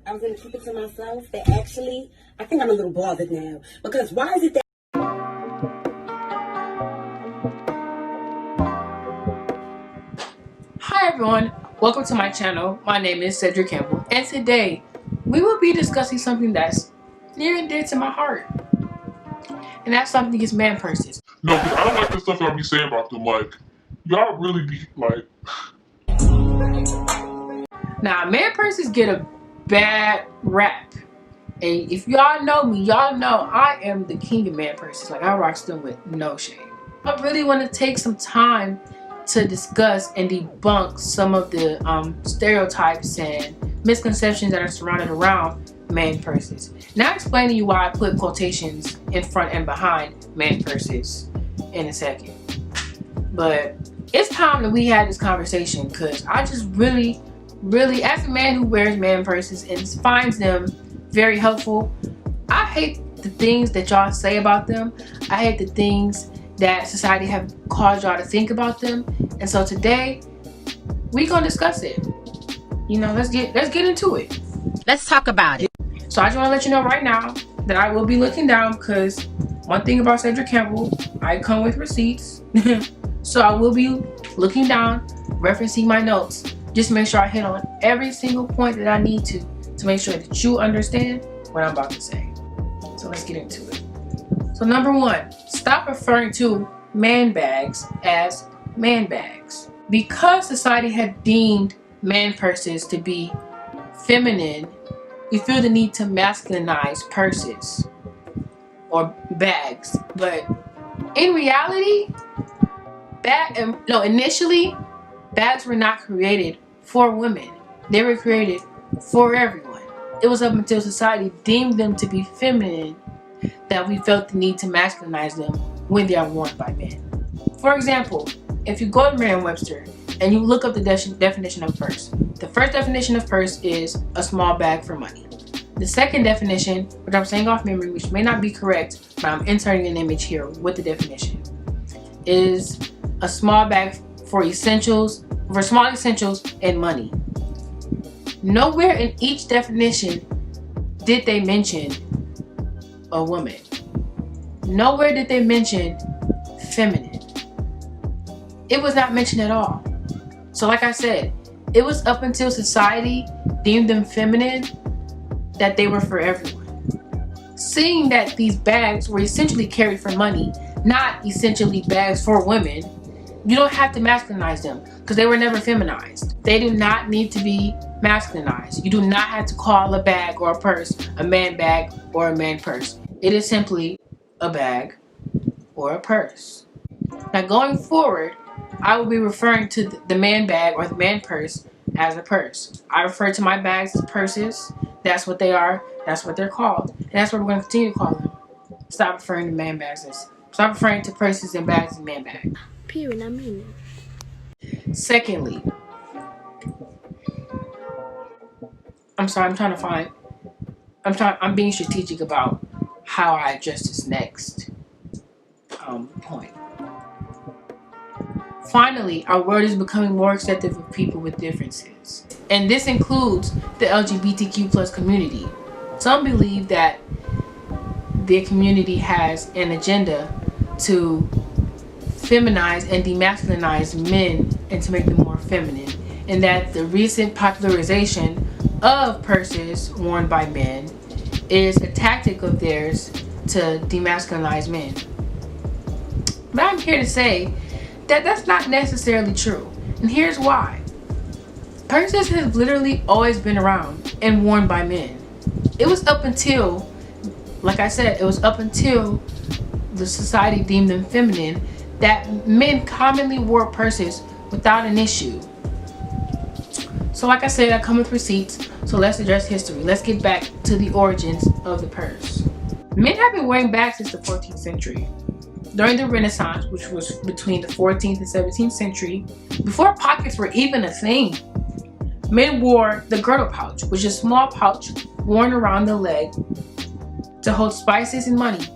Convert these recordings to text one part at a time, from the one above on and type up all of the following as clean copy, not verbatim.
I was going to keep it to myself, but actually, I think I'm a little bothered now. Because why is it that... Hi everyone, welcome to my channel. My name is Cederick Campbell, and today we will be discussing something that's near and dear to my heart. And that something is man purses. No, because I don't like the stuff y'all be saying about them. Like, y'all really be like... Now, man purses get a bad rap. And if y'all know me, y'all know I am the king of man purses. Like, I rock them with no shame. I really want to take some time to discuss and debunk some of the stereotypes and misconceptions that are surrounded around man purses. Now, explaining to you why I put quotations in front and behind man purses in a second. But it's time that we had this conversation, because I just really, as a man who wears man purses and finds them very helpful, I hate the things that y'all say about them. I hate the things that society have caused y'all to think about them. And so today we gonna discuss it. You know, let's get into it. Let's talk about it. So I just want to let you know right now that I will be looking down, because one thing about Cederick Campbell, I come with receipts. So I will be looking down, referencing my notes, just to make sure I hit on every single point that I need to make sure that you understand what I'm about to say. So let's get into it. So number one, stop referring to man bags as man bags. Because society had deemed man purses to be feminine, we feel the need to masculinize purses or bags. But in reality, initially, bags were not created for women. They were created for everyone. It was up until society deemed them to be feminine that we felt the need to masculinize them when they are worn by men. For example, if you go to Merriam-Webster and you look up the definition of purse, the first definition of purse is a small bag for money. The second definition, which I'm saying off memory, which may not be correct, but I'm inserting an image here with the definition, is a small bag for small essentials and money. Nowhere in each definition did they mention a woman. Nowhere did they mention feminine. It was not mentioned at all. So like I said, it was up until society deemed them feminine that they were for everyone. Seeing that these bags were essentially carried for money, not essentially bags for women, you don't have to masculinize them, because they were never feminized. They do not need to be masculinized. You do not have to call a bag or a purse a man bag or a man purse. It is simply a bag or a purse. Now going forward, I will be referring to the man bag or the man purse as a purse. I refer to my bags as purses. That's what they are. That's what they're called. And that's what we're going to continue to call them. Stop referring to man bags stop referring to purses and bags as man bags. Period, I mean it. Secondly, I'm being strategic about how I address this next point. Finally, our world is becoming more accepting of people with differences. And this includes the LGBTQ plus community. Some believe that their community has an agenda to feminize and demasculinize men and to make them more feminine, and that the recent popularization of purses worn by men is a tactic of theirs to demasculinize men. But I'm here to say that that's not necessarily true, and here's why. Purses have literally always been around and worn by men. It was up until, like I said, it was up until the society deemed them feminine that men commonly wore purses without an issue. So like I said, I come with receipts, so let's address history. Let's get back to the origins of the purse. Men have been wearing bags since the 14th century. During the Renaissance, which was between the 14th and 17th century, before pockets were even a thing, men wore the girdle pouch, which is a small pouch worn around the leg to hold spices and money.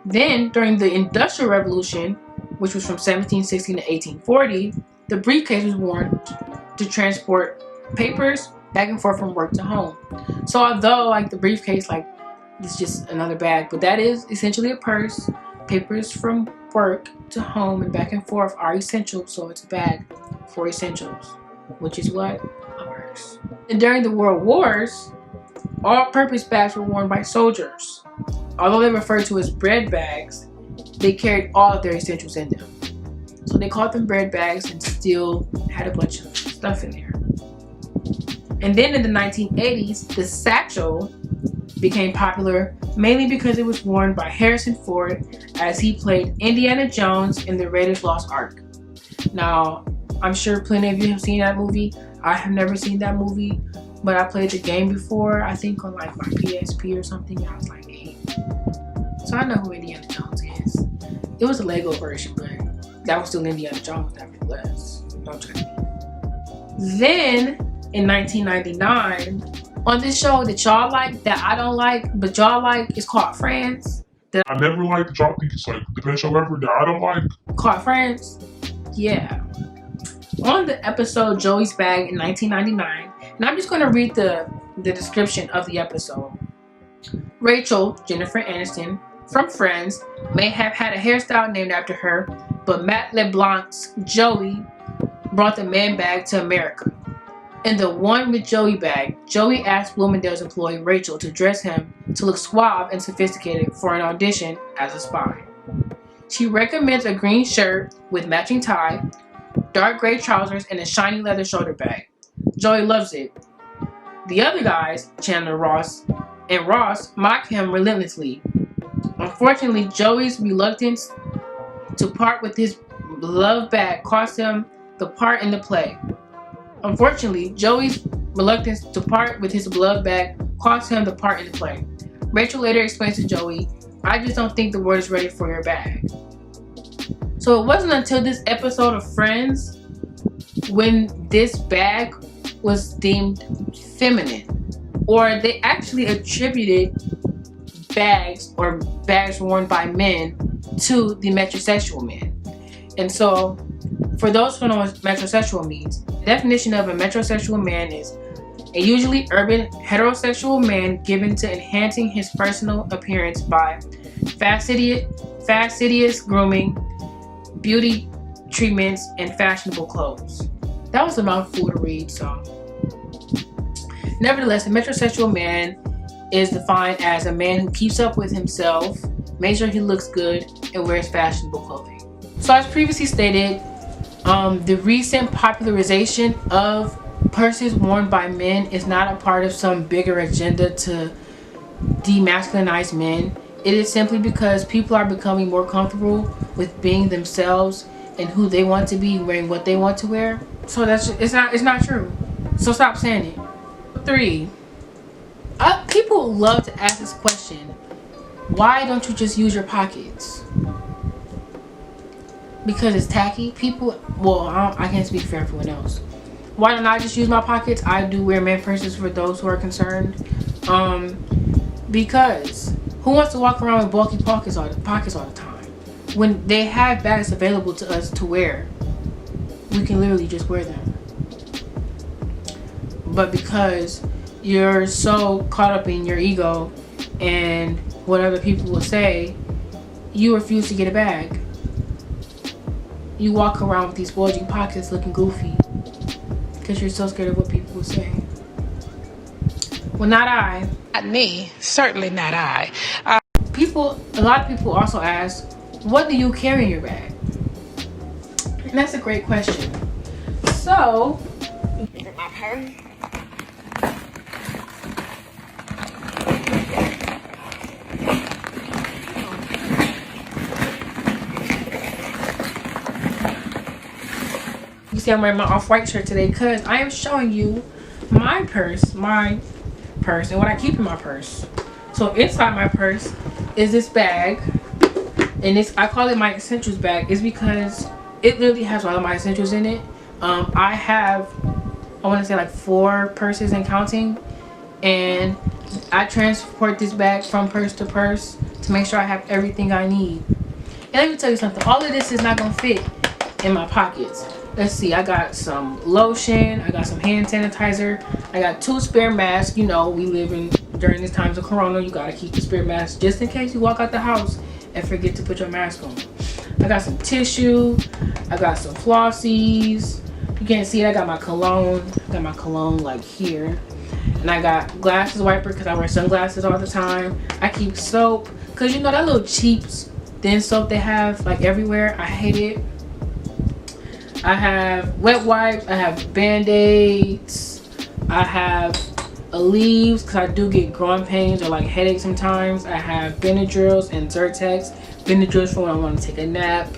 Then, during the Industrial Revolution, which was from 1760 to 1840, the briefcase was worn to transport papers back and forth from work to home. So although like the briefcase, like it's just another bag, but that is essentially a purse. Papers from work to home and back and forth are essential, so it's a bag for essentials, which is what? A purse. And during the World Wars, all-purpose bags were worn by soldiers. Although they referred to as bread bags, they carried all of their essentials in them. So they called them bread bags and still had a bunch of stuff in there. And then in the 1980s, the satchel became popular mainly because it was worn by Harrison Ford as he played Indiana Jones in the Raiders Lost Ark. Now, I'm sure plenty of you have seen that movie. I have never seen that movie, but I played the game before, I think on like my PSP or something. I was like 8. So I know who Indiana Jones is. It was a Lego version, but that was still Indiana Jones nevertheless. Don't judge me. Then in 1999, on this show that y'all like, that I don't like, but y'all like, it's called Friends. I never liked y'all think it's like the best show ever that I don't like. Called Friends? Yeah. On the episode Joey's Bag in 1999, and I'm just going to read the description of the episode. Rachel, Jennifer Aniston, from Friends, may have had a hairstyle named after her, but Matt LeBlanc's Joey brought the man bag to America. In the One with Joey bag, Joey asked Bloomingdale's employee Rachel to dress him to look suave and sophisticated for an audition as a spy. She recommends a green shirt with matching tie, dark gray trousers, and a shiny leather shoulder bag. Joey loves it. The other guys, Chandler and Ross, mock him relentlessly. Unfortunately, Joey's reluctance to part with his beloved bag cost him the part in the play. Rachel later explains to Joey, "I just don't think the world is ready for your bag." So it wasn't until this episode of Friends when this bag was deemed feminine, or they actually attributed bags or bags worn by men to the metrosexual men. And so for those who know what metrosexual means, the definition of a metrosexual man is a usually urban heterosexual man given to enhancing his personal appearance by fastidious grooming, beauty treatments, and fashionable clothes. That was a mouthful to read, so. Nevertheless, a metrosexual man is defined as a man who keeps up with himself, makes sure he looks good, and wears fashionable clothing. So as previously stated, the recent popularization of purses worn by men is not a part of some bigger agenda to demasculinize men. It is simply because people are becoming more comfortable with being themselves and who they want to be, wearing what they want to wear. So it's not true. So stop saying it. 3. People love to ask this question: why don't you just use your pockets? Because it's tacky. I can't speak for everyone else. Why don't I just use my pockets? I do wear man purses for those who are concerned. Because who wants to walk around with bulky pockets all the time? When they have bags available to us to wear, we can literally just wear them. But because you're so caught up in your ego and what other people will say, you refuse to get a bag. You walk around with these bulging pockets looking goofy because you're so scared of what people will say. Well, not I. Not me. Certainly not I. A lot of people also ask, what do you carry in your bag? And that's a great question. So, My purse. you see I'm wearing my off-white shirt today because I am showing you my purse, and what I keep in my purse. So inside my purse is this bag, and I call it my essentials bag. It's because it literally has all of my essentials in it. I have, I want to say like 4 purses and counting, and I transport this bag from purse to purse to make sure I have everything I need. And let me tell you something, all of this is not gonna fit in my pockets. Let's see, I got some lotion, I got some hand sanitizer, I got 2 spare masks. You know, we live in during these times of corona, you gotta keep the spare mask just in case you walk out the house and forget to put your mask on. I got some tissue, I got some flossies. You can't see it, I got my cologne. I got my cologne like here. And I got glasses wiper because I wear sunglasses all the time. I keep soap because you know that little cheap thin soap they have like everywhere. I hate it. I have wet wipes. I have band-aids. I have Aleve because I do get growing pains or like headaches sometimes. I have Benadryls and Zyrtex. Benadryls for when I want to take a nap.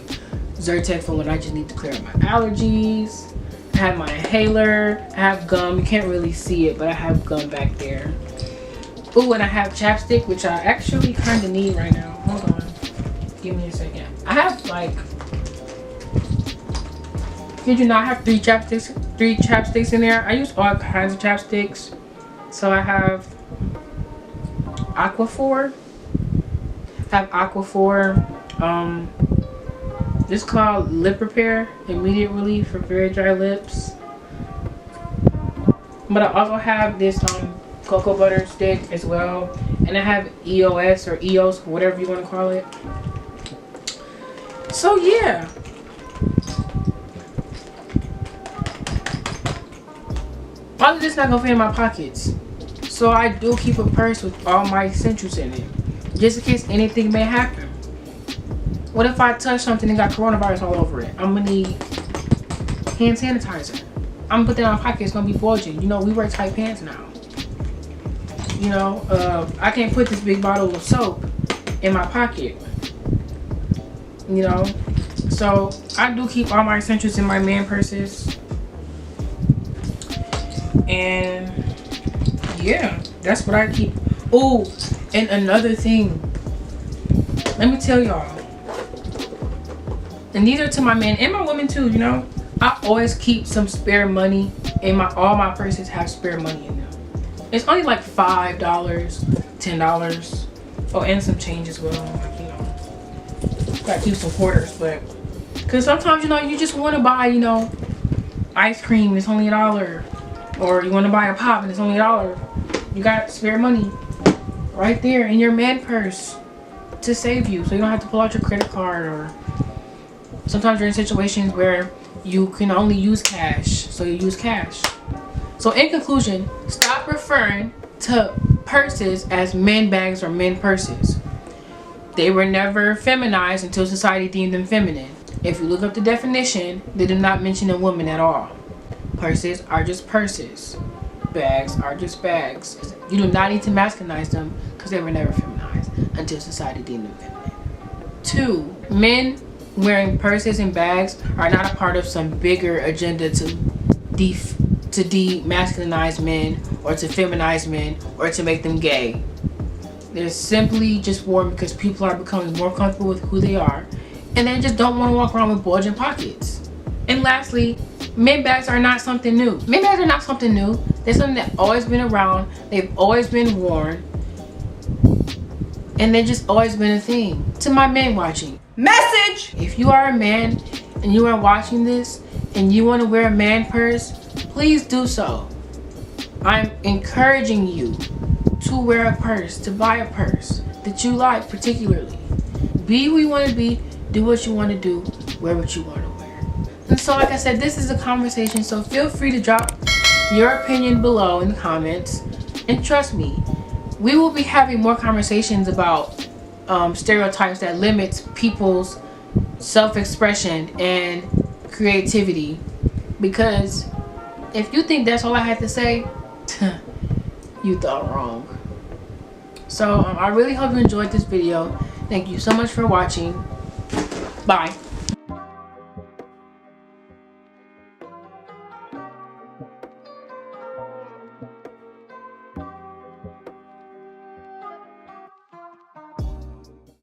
Zyrtex for when I just need to clear up my allergies. I have my inhaler. I have gum. You can't really see it, but I have gum back there. Ooh, and I have chapstick, which I actually kind of need right now. Hold on. Give me a second. I have like, did you not have 3 chapsticks in there? I use all kinds of chapsticks. So I have Aquaphor. I have Aquaphor. This is called Lip Repair, Immediate Relief for Very Dry Lips. But I also have this cocoa butter stick as well. And I have EOS or EOS, whatever you want to call it. So yeah. All of this not gonna fit in my pockets. So I do keep a purse with all my essentials in it. Just in case anything may happen. What if I touch something and got coronavirus all over it? I'm gonna need hand sanitizer. I'm gonna put that in my pocket. It's gonna be bulging. You know, we wear tight pants now. You know, I can't put this big bottle of soap in my pocket. You know, so I do keep all my essentials in my man purses. And yeah, that's what I keep. Oh, and another thing. Let me tell y'all. And these are to my men and my women too, you know. I always keep some spare money in all my purses have spare money in them. It's only like $5, $10. Oh, and some change as well. Like, you know, gotta keep some quarters, but because sometimes, you know, you just want to buy, you know, ice cream. It's only $1, or you want to buy a pop and it's only $1. You got spare money right there in your man purse to save you, so you don't have to pull out your credit card. Or sometimes you're in situations where you can only use cash, so you use cash. So in conclusion, stop referring to purses as men bags or men purses. They were never feminized until society deemed them feminine. If you look up the definition, they do not mention a woman at all. Purses are just purses. Bags are just bags. You do not need to masculinize them because they were never feminized until society deemed them feminine. 2, men wearing purses and bags are not a part of some bigger agenda to demasculinize men or to feminize men or to make them gay. They're simply just worn because people are becoming more comfortable with who they are and they just don't want to walk around with bulging pockets. And lastly, men bags are not something new. Men bags are not something new. They're something that's always been around. They've always been worn. And they've just always been a thing. To my men watching, message! If you are a man and you are watching this and you want to wear a man purse, please do so. I'm encouraging you to wear a purse, to buy a purse that you like particularly. Be who you want to be, do what you want to do, wear what you want to wear. And so like I said, this is a conversation, so feel free to drop your opinion below in the comments. And trust me, we will be having more conversations about stereotypes that limits people's self-expression and creativity. Because if you think that's all I had to say, you thought wrong. So I really hope you enjoyed this video. Thank you so much for watching. Bye.